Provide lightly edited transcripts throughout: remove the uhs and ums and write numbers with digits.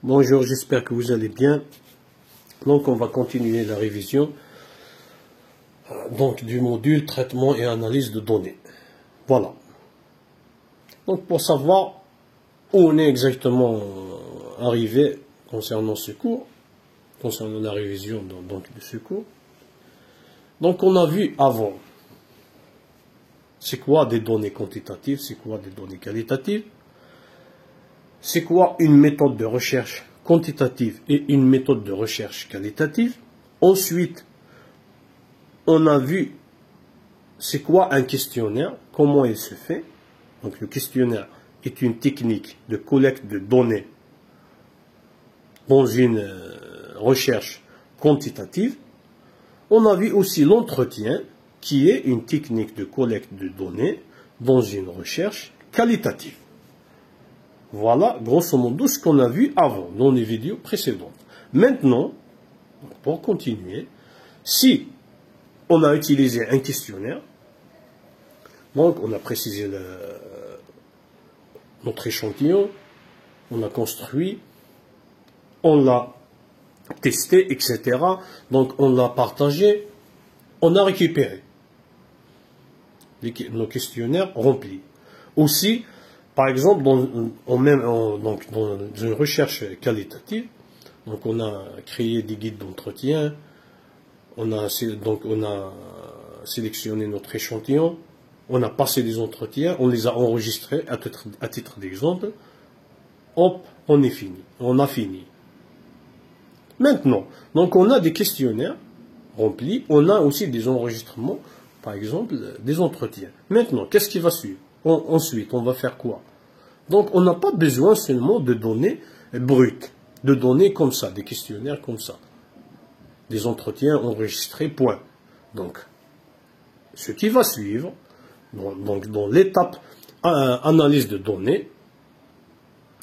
Bonjour, j'espère que vous allez bien. Donc on va continuer la révision du module traitement et analyse de données. Voilà. Donc pour savoir où on est exactement arrivé concernant ce cours, concernant la révision de ce cours. Donc on a vu avant, c'est quoi des données quantitatives, c'est quoi des données qualitatives, c'est quoi une méthode de recherche quantitative et une méthode de recherche qualitative. Ensuite, on a vu c'est quoi un questionnaire, comment il se fait. Donc le questionnaire est une technique de collecte de données dans une recherche quantitative. On a vu aussi l'entretien, qui est une technique de collecte de données dans une recherche qualitative. Voilà, grosso modo, ce qu'on a vu avant, dans les vidéos précédentes. Maintenant, pour continuer, si on a utilisé un questionnaire, donc on a précisé notre échantillon, on a construit, on l'a testé, etc. Donc on l'a partagé, on a récupéré nos questionnaires remplis. Aussi, par exemple, dans une recherche qualitative, donc on a créé des guides d'entretien, on a sélectionné notre échantillon, on a passé des entretiens, on les a enregistrés à titre d'exemple. Hop, on a fini. Maintenant, donc on a des questionnaires remplis, on a aussi des enregistrements, par exemple, des entretiens. Maintenant, qu'est-ce qui va suivre? Ensuite, on va faire quoi? Donc, on n'a pas besoin seulement de données brutes, de données comme ça, des questionnaires comme ça, des entretiens enregistrés, point. Donc, ce qui va suivre, dans l'étape analyse de données,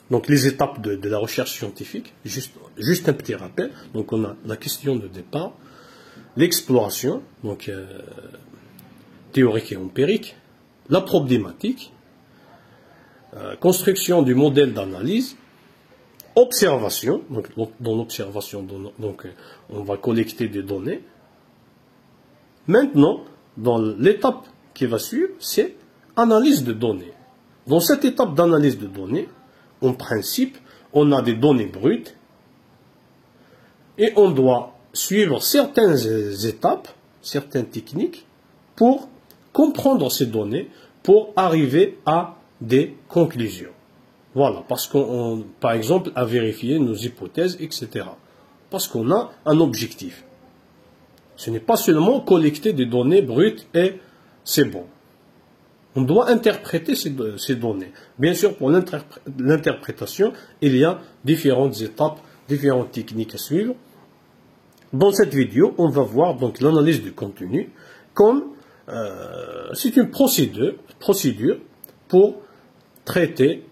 donc les étapes de la recherche scientifique, juste un petit rappel. Donc, on a la question de départ, l'exploration, donc théorique et empirique, la problématique, construction du modèle d'analyse, observation, donc dans l'observation, on va collecter des données. Maintenant, dans l'étape qui va suivre, c'est analyse de données. Dans cette étape d'analyse de données, en principe, on a des données brutes et on doit suivre certaines étapes, certaines techniques pour comprendre ces données, pour arriver à des conclusions. Voilà, parce qu'on, par exemple, à vérifier nos hypothèses, etc. Parce qu'on a un objectif. Ce n'est pas seulement collecter des données brutes et c'est bon. On doit interpréter ces données. Bien sûr, pour l'interprétation, il y a différentes étapes, différentes techniques à suivre. Dans cette vidéo, on va voir donc l'analyse du contenu comme c'est une procédure pour traiter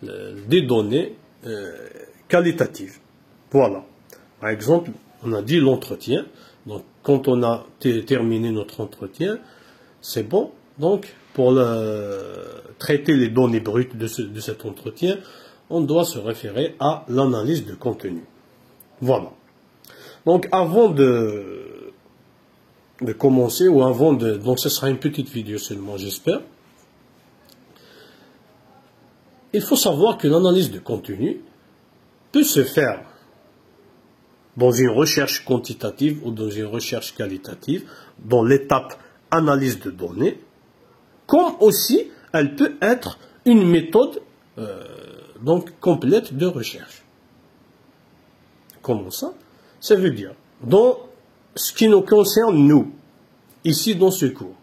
des données qualitatives. Voilà. Par exemple, on a dit l'entretien. Donc, quand on a terminé notre entretien, c'est bon. Donc, pour traiter les données brutes de cet entretien, on doit se référer à l'analyse de contenu. Voilà. Donc, avant de commencer, ou avant donc ce sera une petite vidéo seulement, j'espère. Il faut savoir que l'analyse de contenu peut se faire dans une recherche quantitative ou dans une recherche qualitative, dans l'étape analyse de données, comme aussi elle peut être une méthode complète de recherche. Comment ça? Ça veut dire, dans ce qui nous concerne, nous, ici dans ce cours,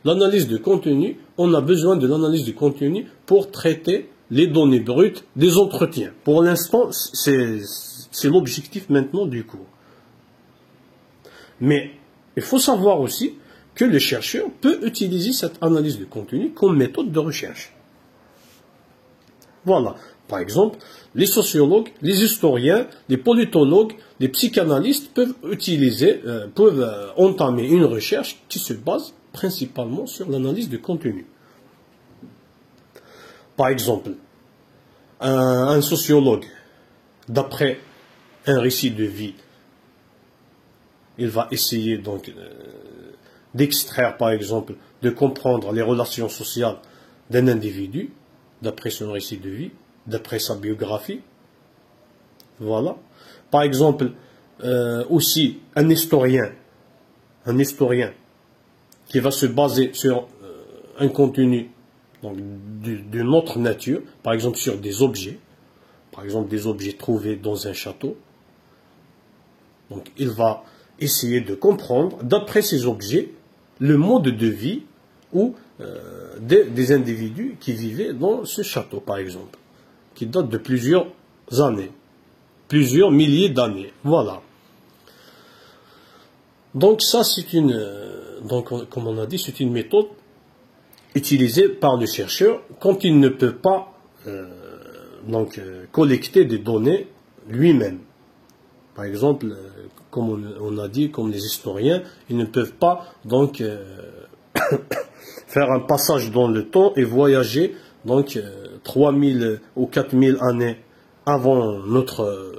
l'analyse de contenu, on a besoin de l'analyse de contenu pour traiter les données brutes des entretiens. Pour l'instant, c'est l'objectif maintenant du cours. Mais il faut savoir aussi que le chercheur peut utiliser cette analyse de contenu comme méthode de recherche. Voilà. Par exemple, les sociologues, les historiens, les politologues, les psychanalystes peuvent entamer une recherche qui se base principalement sur l'analyse de contenu. Par exemple, un sociologue d'après un récit de vie, il va essayer donc d'extraire, par exemple, de comprendre les relations sociales d'un individu, d'après son récit de vie, d'après sa biographie. Voilà. Par exemple, aussi un historien qui va se baser sur un contenu donc, d'une autre nature, par exemple sur des objets, par exemple des objets trouvés dans un château. Donc il va essayer de comprendre, d'après ces objets, le mode de vie ou des individus qui vivaient dans ce château, par exemple, qui date de plusieurs années, plusieurs milliers d'années. Voilà. Donc ça, c'est comme on a dit, c'est une méthode utilisée par le chercheur quand il ne peut pas collecter des données lui-même. Par exemple, comme on a dit, comme les historiens, ils ne peuvent pas donc faire un passage dans le temps et voyager donc 3000 ou 4000 années avant notre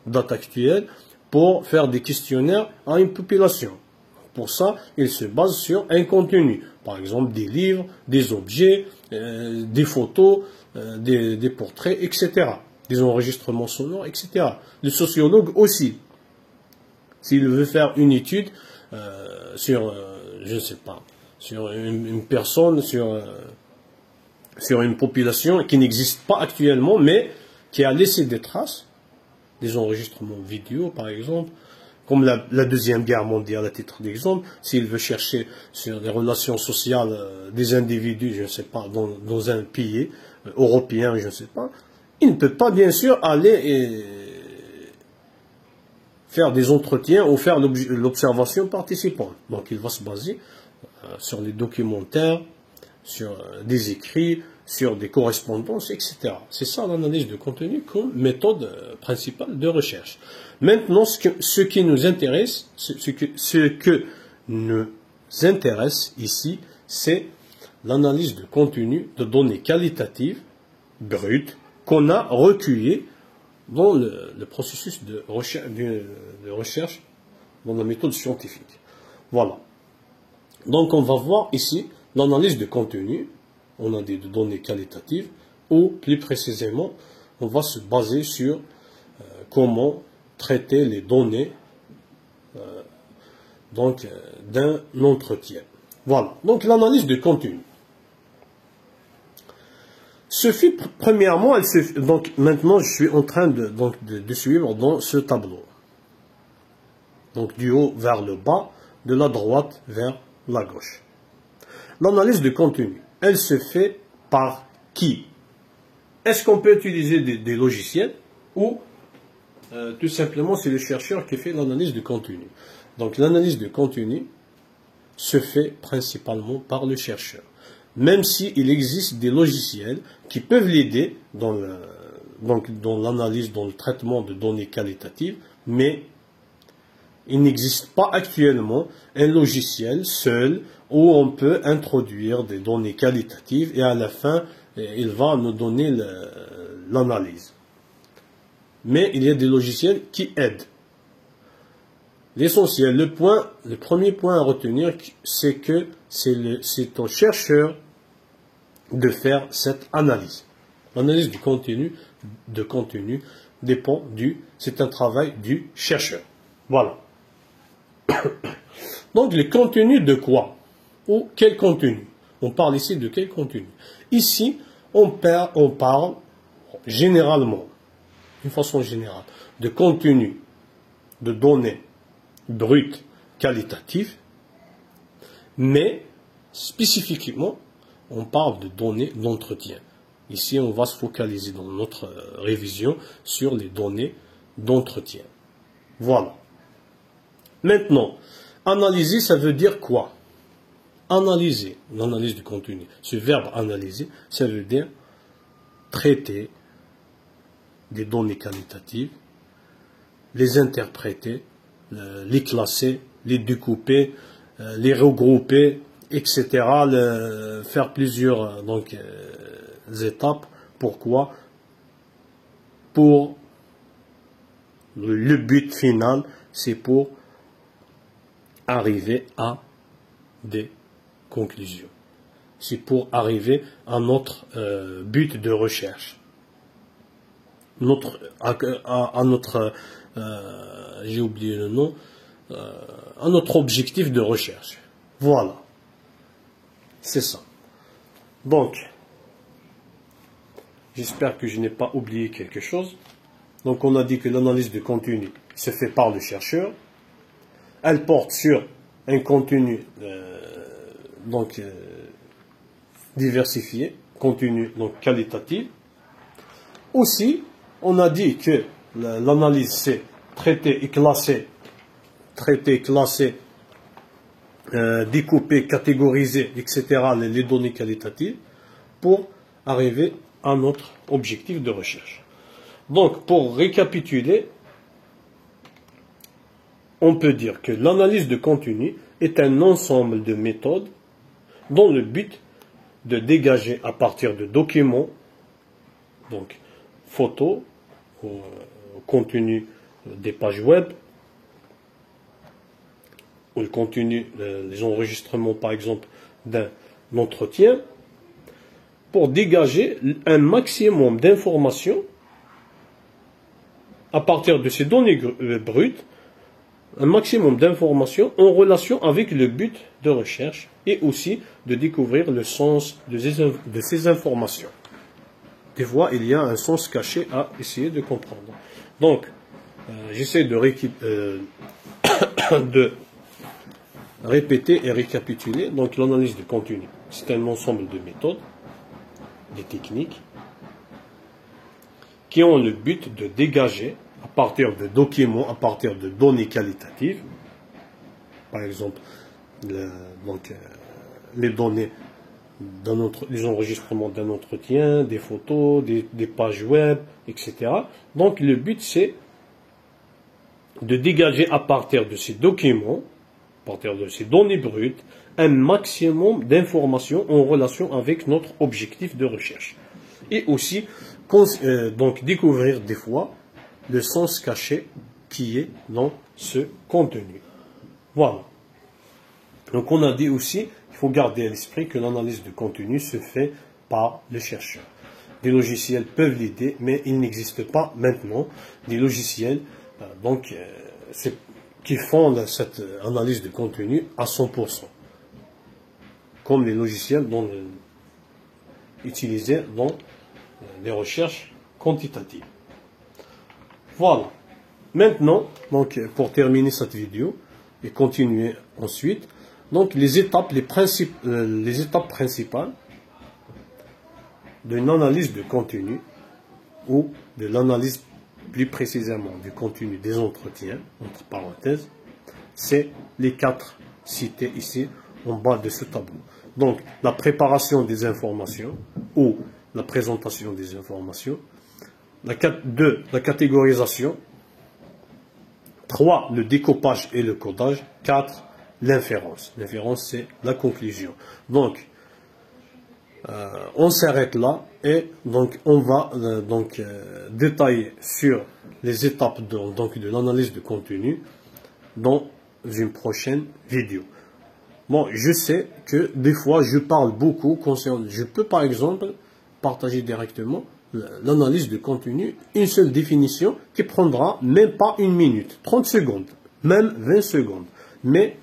date actuelle pour faire des questionnaires à une population. Pour ça, ils se basent sur un contenu. Par exemple, des livres, des objets, des photos, des portraits, etc. Des enregistrements sonores, etc. Le sociologue aussi, s'il veut faire une étude sur, je ne sais pas, sur une personne, sur une population qui n'existe pas actuellement, mais qui a laissé des traces, des enregistrements vidéo, par exemple, comme la Deuxième Guerre mondiale à titre d'exemple, s'il veut chercher sur les relations sociales des individus, je ne sais pas, dans un pays européen, je ne sais pas, il ne peut pas bien sûr aller et faire des entretiens ou faire l'observation participante. Donc il va se baser sur les documentaires, sur des écrits, sur des correspondances, etc. C'est ça l'analyse de contenu comme méthode principale de recherche. Maintenant, ce qui nous intéresse, ce que nous intéresse ici, c'est l'analyse de contenu de données qualitatives, brutes, qu'on a recueillies dans le processus de recherche dans la méthode scientifique. Voilà. Donc on va voir ici l'analyse de contenu. On a des données qualitatives, ou plus précisément, on va se baser sur comment traiter les données d'un entretien. Voilà. Donc l'analyse de contenu. Premièrement, donc maintenant je suis en train de suivre dans ce tableau. Donc du haut vers le bas, de la droite vers la gauche. L'analyse de contenu, elle se fait par qui? Est-ce qu'on peut utiliser des logiciels ou tout simplement c'est le chercheur qui fait l'analyse de contenu? Donc l'analyse de contenu se fait principalement par le chercheur. Même s'il existe des logiciels qui peuvent l'aider dans l'analyse, dans le traitement de données qualitatives, mais il n'existe pas actuellement un logiciel seul où on peut introduire des données qualitatives et à la fin, il va nous donner l'analyse. Mais il y a des logiciels qui aident. L'essentiel, le premier point à retenir, c'est que c'est au chercheur de faire cette analyse. L'analyse du contenu, c'est un travail du chercheur. Voilà. Donc le contenu de quoi? Ou quel contenu? On parle ici de quel contenu? Ici, on parle généralement, d'une façon générale, de contenu, de données brutes, qualitatives, mais spécifiquement, on parle de données d'entretien. Ici, on va se focaliser dans notre révision sur les données d'entretien. Voilà. Maintenant, analyser, ça veut dire quoi? Analyser, l'analyse du contenu. Ce verbe analyser, ça veut dire traiter des données qualitatives, les interpréter, les classer, les découper, les regrouper, etc. Faire plusieurs étapes. Pourquoi? Pour Le but final, c'est pour arriver à des conclusions. C'est pour arriver à notre but de recherche. À notre, j'ai oublié le nom, à notre objectif de recherche. Voilà. C'est ça. Donc, j'espère que je n'ai pas oublié quelque chose. Donc, on a dit que l'analyse de contenu se fait par le chercheur. Elle porte sur un contenu diversifié, contenu donc qualitatif. Aussi, on a dit que l'analyse c'est traiter et classer, découper, catégoriser, etc. les données qualitatives pour arriver à notre objectif de recherche. Donc, pour récapituler, on peut dire que l'analyse de contenu est un ensemble de méthodes dont le but de dégager à partir de documents, donc photos, contenu des pages web, ou le contenu, les enregistrements par exemple d'un entretien, pour dégager un maximum d'informations à partir de ces données brutes, un maximum d'informations en relation avec le but de recherche et aussi de découvrir le sens de ces informations. Des fois, il y a un sens caché à essayer de comprendre. Donc, j'essaie de répéter et récapituler. Donc, l'analyse de contenu, c'est un ensemble de méthodes, des techniques, qui ont le but de dégager, à partir de documents, à partir de données qualitatives, par exemple, les données les enregistrements d'un entretien, des photos, des pages web, etc. Donc le but c'est de dégager à partir de ces documents, à partir de ces données brutes, un maximum d'informations en relation avec notre objectif de recherche. Et aussi donc découvrir des fois le sens caché qui est dans ce contenu. Voilà. Donc on a dit aussi, il faut garder à l'esprit que l'analyse de contenu se fait par le chercheur. Des logiciels peuvent l'aider, mais il n'existe pas maintenant des logiciels qui font cette analyse de contenu à 100%. Comme les logiciels utilisés dans les recherches quantitatives. Voilà. Maintenant, donc, pour terminer cette vidéo et continuer ensuite, donc les étapes principales d'une analyse de contenu ou de l'analyse plus précisément du contenu des entretiens, entre parenthèses, c'est les 4 cités ici en bas de ce tableau. Donc la préparation des informations ou la présentation des informations, 2. La catégorisation, 3. Le découpage et le codage, 4. L'inférence. L'inférence, c'est la conclusion. Donc, on s'arrête là et donc on va détailler sur les étapes de l'analyse de contenu dans une prochaine vidéo. Bon, je sais que des fois je parle beaucoup concernant. Je peux par exemple partager directement l'analyse de contenu, une seule définition qui prendra même pas 1 minute, 30 secondes, même 20 secondes. Mais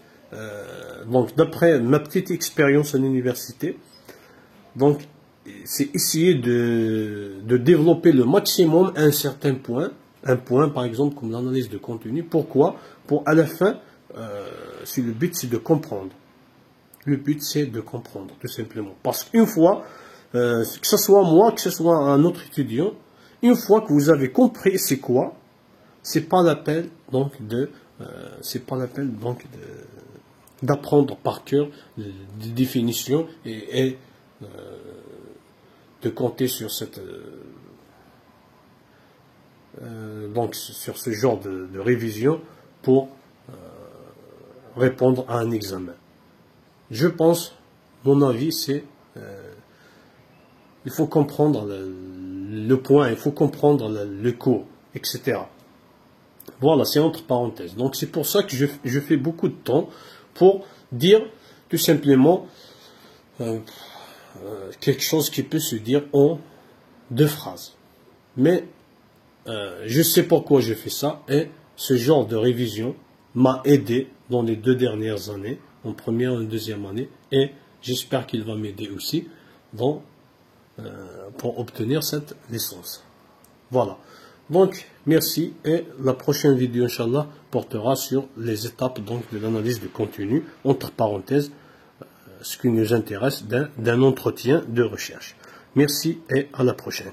donc d'après ma petite expérience à l'université, donc c'est essayer de développer le maximum un certain point, un point par exemple comme l'analyse de contenu. Pourquoi? Pour à la fin, si le but c'est de comprendre. Le but c'est de comprendre tout simplement. Parce qu'une fois, que ce soit moi, que ce soit un autre étudiant, une fois que vous avez compris c'est quoi, c'est pas la peine donc d'apprendre par cœur des définitions et de compter sur cette sur ce genre de révision pour répondre à un examen. Je pense, mon avis, c'est il faut comprendre le point, il faut comprendre le cours, etc. Voilà, c'est entre parenthèses. Donc c'est pour ça que je fais beaucoup de temps pour dire tout simplement quelque chose qui peut se dire en 2 phrases. Mais je sais pourquoi je fais ça, et ce genre de révision m'a aidé dans les 2 dernières années, en première et en deuxième année, et j'espère qu'il va m'aider aussi pour obtenir cette licence. Voilà. Donc, merci, et la prochaine vidéo, Inch'Allah, portera sur les étapes donc, de l'analyse de contenu, entre parenthèses, ce qui nous intéresse d'un entretien de recherche. Merci et à la prochaine.